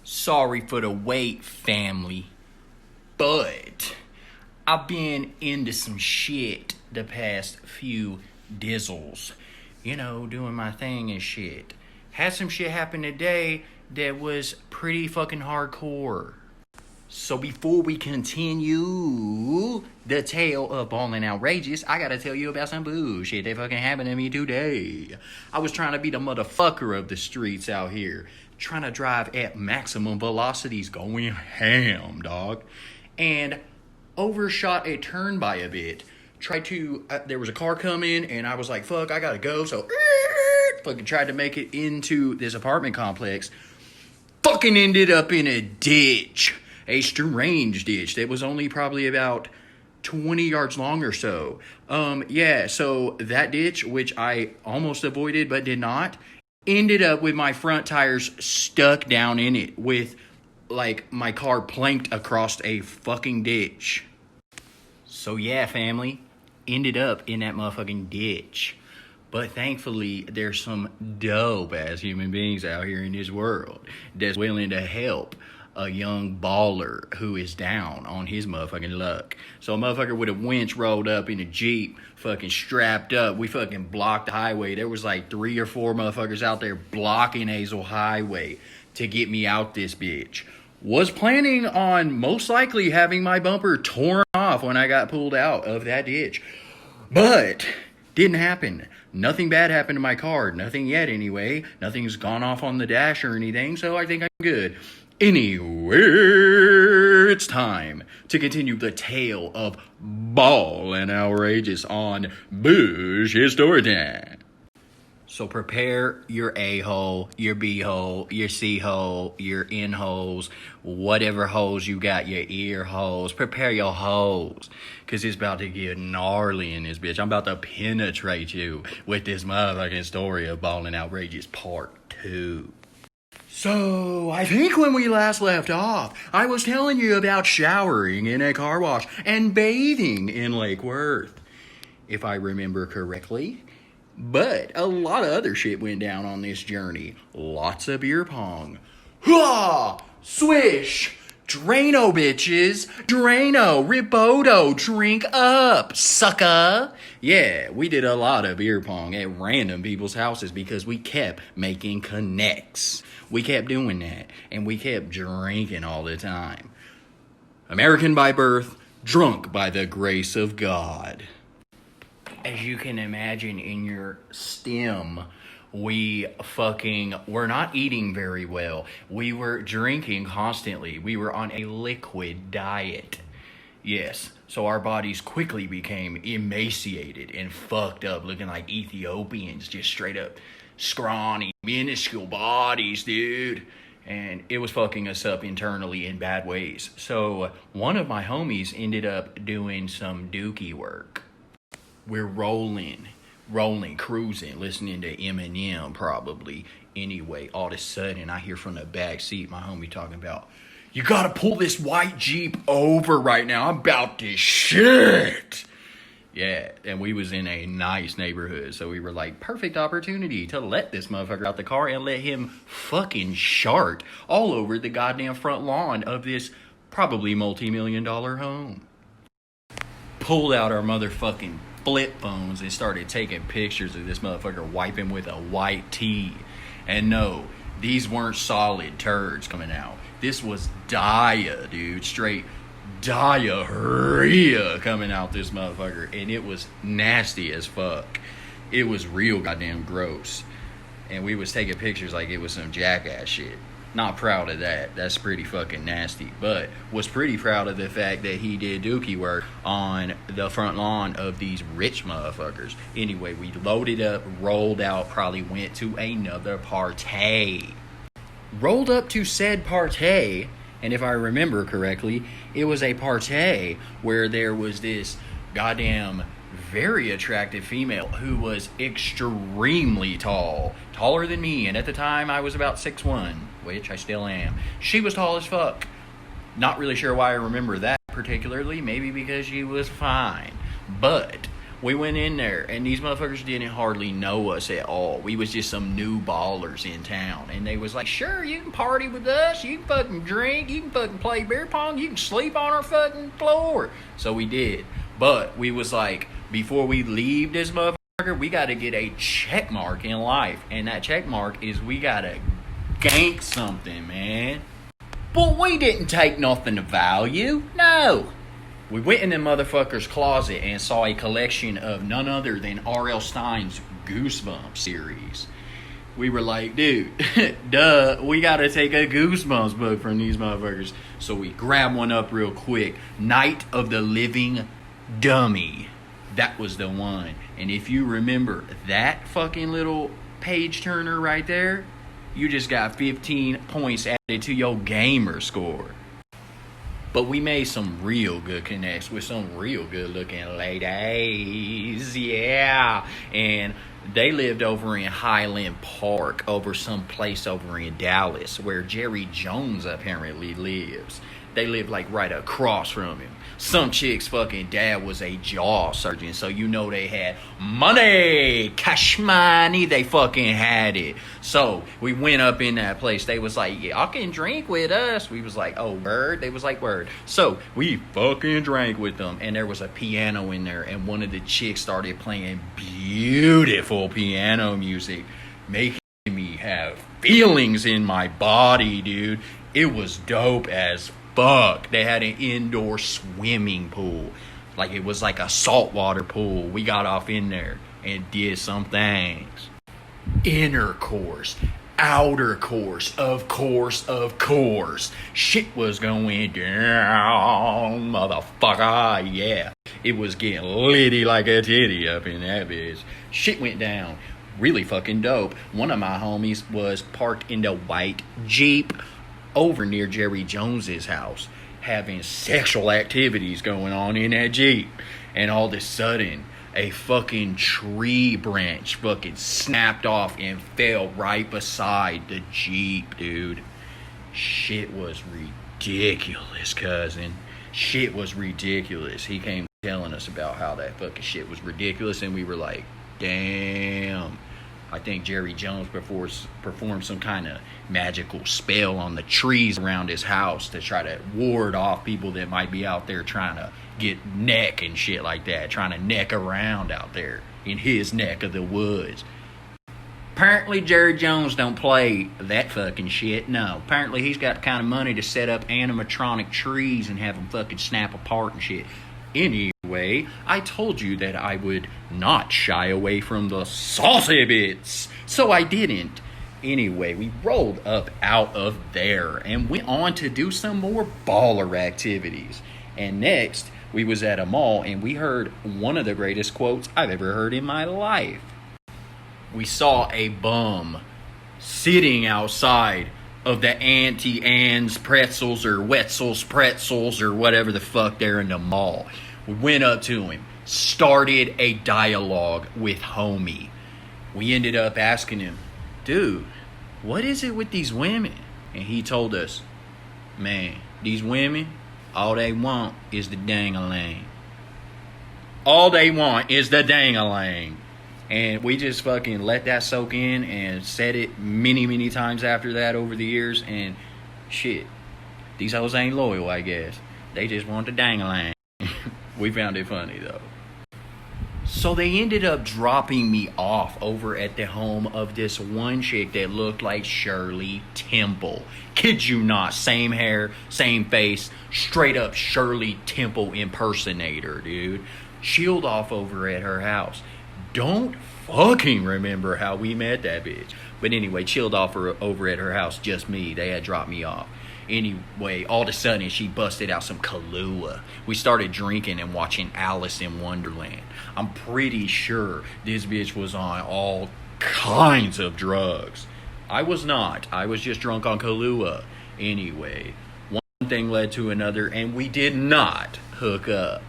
Sorry for the wait, family. But I've been into some shit the past few dizzles. You know, doing my thing and shit. Had some shit happen today that was pretty fucking hardcore. So before we continue the tale of Ballin Outrageous, I gotta tell you about some bullshit that fucking happened to me today. I was trying to be the motherfucker of the streets out here. Trying to drive at maximum velocities, going ham, dog. And overshot a turn by a bit. There was a car coming, and I was like, fuck, I gotta go. So, fucking tried to make it into this apartment complex. Fucking ended up in a ditch. A strange ditch that was only probably about 20 yards long or so. So that ditch, which I almost avoided but did not, ended up with my front tires stuck down in it with, like, my car planked across a fucking ditch. So yeah, family, ended up in that motherfucking ditch. But thankfully, there's some dope-ass human beings out here in this world that's willing to help a young baller who is down on his motherfucking luck. So a motherfucker with a winch rolled up in a Jeep, fucking strapped up. We fucking blocked the highway. There was like 3 or 4 motherfuckers out there blocking Hazel Highway to get me out this bitch. Was planning on most likely having my bumper torn off when I got pulled out of that ditch. But didn't happen. Nothing bad happened to my car. Nothing yet anyway. Nothing's gone off on the dash or anything, so I think I'm good. Anyway, it's time to continue the tale of Ballin Outrageous on Bullshit Story Time. So prepare your A-hole, your B-hole, your C-hole, your N-holes, whatever holes you got, your ear holes. Prepare your holes, because it's about to get gnarly in this bitch. I'm about to penetrate you with this motherfucking story of Ballin Outrageous Part 2. So, I think when we last left off, I was telling you about showering in a car wash and bathing in Lake Worth, if I remember correctly. But a lot of other shit went down on this journey. Lots of beer pong. Hua! Swish! Drano, bitches! Drano! Riboto! Drink up, sucker! Yeah, we did a lot of beer pong at random people's houses because we kept making connects. We kept doing that, and we kept drinking all the time. American by birth, drunk by the grace of God. As you can imagine in your stem, we were not eating very well. We were drinking constantly. We were on a liquid diet. Yes, so our bodies quickly became emaciated and fucked up, looking like Ethiopians, just straight up scrawny, minuscule bodies, dude. And it was fucking us up internally in bad ways. So one of my homies ended up doing some dookie work. We're rolling, cruising, listening to Eminem probably. Anyway, all of a sudden, I hear from the back seat my homie talking about, "You gotta pull this white Jeep over right now. I'm about to shit." Yeah, and we was in a nice neighborhood, so we were like, perfect opportunity to let this motherfucker out the car and let him fucking shart all over the goddamn front lawn of this probably multi-million-dollar home. Pulled out our motherfucking flip phones and started taking pictures of this motherfucker wiping with a white tee. And no, these weren't solid turds coming out. This was dia, dude. Straight diarrhea coming out this motherfucker. And it was nasty as fuck. It was real goddamn gross. And we was taking pictures like it was some jackass shit. Not proud of that. That's pretty fucking nasty. But was pretty proud of the fact that he did dookie work on the front lawn of these rich motherfuckers. Anyway, we loaded up, rolled out, probably went to another party. Rolled up to said party, and if I remember correctly, it was a party where there was this goddamn very attractive female who was extremely tall. Taller than me, and at the time I was about 6'1", which I still am. She was tall as fuck. Not really sure why I remember that particularly. Maybe because she was fine. But We went in there, and these motherfuckers didn't hardly know us at all. We was just some new ballers in town. And they was like, sure, you can party with us. You can fucking drink. You can fucking play beer pong. You can sleep on our fucking floor. So we did. But we was like, before we leave this motherfucker, we got to get a check mark in life. And that check mark is we got to gank something, man. But we didn't take nothing of value. No. We went in the motherfucker's closet and saw a collection of none other than R.L. Stine's Goosebumps series. We were like, dude, duh, we gotta take a Goosebumps book from these motherfuckers. So we grabbed one up real quick. Night of the Living Dummy. That was the one. And if you remember that fucking little page turner right there, you just got 15 points added to your gamer score. But we made some real good connects with some real good looking ladies. Yeah. And they lived over in Highland Park, over some place over in Dallas, where Jerry Jones apparently lives. They live like right across from him. Some chick's fucking dad was a jaw surgeon, so you know they had money, cash money. They fucking had it. So we went up in that place. They was like, y'all can drink with us. We was like, oh, word? They was like, word. So we fucking drank with them, and there was a piano in there, and one of the chicks started playing beautiful piano music, making me have feelings in my body, dude. It was dope as fuck. They had an indoor swimming pool. Like it was like a saltwater pool. We got off in there and did some things. Inner course. Outer course. Of course. Shit was going down, motherfucker. Yeah. It was getting litty like a titty up in that bitch. Shit went down. Really fucking dope. One of my homies was parked in the white Jeep over near Jerry Jones's house, having sexual activities going on in that Jeep. And all of a sudden, a fucking tree branch fucking snapped off and fell right beside the Jeep, dude. Shit was ridiculous, cousin. Shit was ridiculous. He came telling us about how that fucking shit was ridiculous, and we were like, damn. I think Jerry Jones performed some kind of magical spell on the trees around his house to try to ward off people that might be out there trying to get neck and shit like that, trying to neck around out there in his neck of the woods. Apparently Jerry Jones don't play that fucking shit. No, apparently he's got the kind of money to set up animatronic trees and have them fucking snap apart and shit. Anyway, I told you that I would not shy away from the saucy bits, so I didn't. Anyway, we rolled up out of there and went on to do some more baller activities. And next, we was at a mall and we heard one of the greatest quotes I've ever heard in my life. We saw a bum sitting outside of the Auntie Anne's Pretzels or Wetzel's Pretzels or whatever the fuck they're in the mall. We went up to him, started a dialogue with homie. We ended up asking him, dude, what is it with these women? And he told us, man, these women, all they want is the dang-a-lang. All they want is the dang-a-lang. And we just fucking let that soak in and said it many, many times after that over the years. And shit, these hoes ain't loyal, I guess. They just want the dang-a-lang. We found it funny, though. So they ended up dropping me off over at the home of this one chick that looked like Shirley Temple. Kid you not, same hair, same face, straight up Shirley Temple impersonator, dude. Chilled off over at her house. Don't fucking remember how we met that bitch. But anyway, chilled off over at her house, just me. They had dropped me off. Anyway, all of a sudden, she busted out some Kahlua. We started drinking and watching Alice in Wonderland. I'm pretty sure this bitch was on all kinds of drugs. I was not. I was just drunk on Kahlua. Anyway, one thing led to another, and we did not hook up.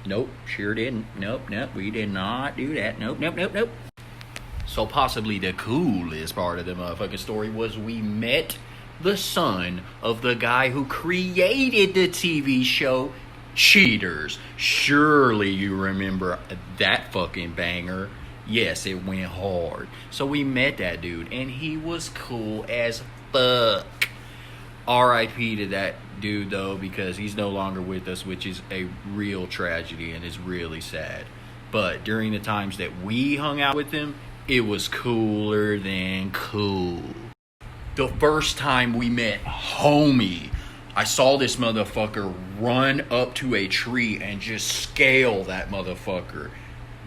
Nope, sure didn't. Nope, we did not do that. Nope. So possibly the coolest part of the motherfucking story was we met the son of the guy who created the TV show Cheaters. Surely you remember that fucking banger. Yes, it went hard. So we met that dude, and he was cool as fuck. R.I.P. to that dude, though, because he's no longer with us, which is a real tragedy and is really sad. But during the times that we hung out with him, it was cooler than cool. The first time we met Homie, I saw this motherfucker run up to a tree and just scale that motherfucker.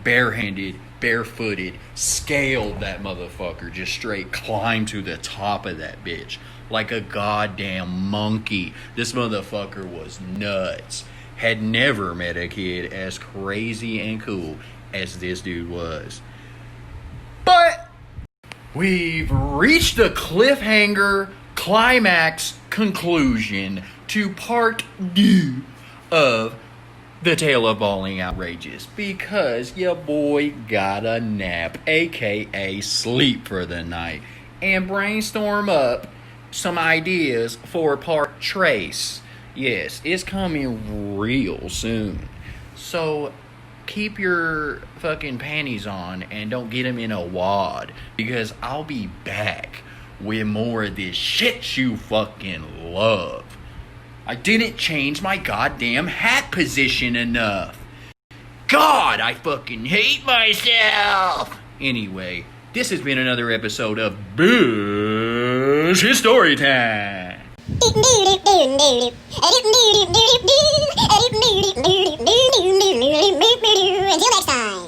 Barehanded, barefooted, scaled that motherfucker. Just straight climbed to the top of that bitch. Like a goddamn monkey. This motherfucker was nuts. Had never met a kid as crazy and cool as this dude was. But we've reached the cliffhanger climax conclusion to part 2 of the Tale of Ballin Outrageous, because your boy got a nap, aka sleep for the night, and brainstorm up some ideas for part trace. Yes, it's coming real soon. So keep your fucking panties on and don't get them in a wad, because I'll be back with more of this shit you fucking love. I didn't change my goddamn hat position enough. God, I fucking hate myself. Anyway, this has been another episode of Bitch Story Time. Until next time.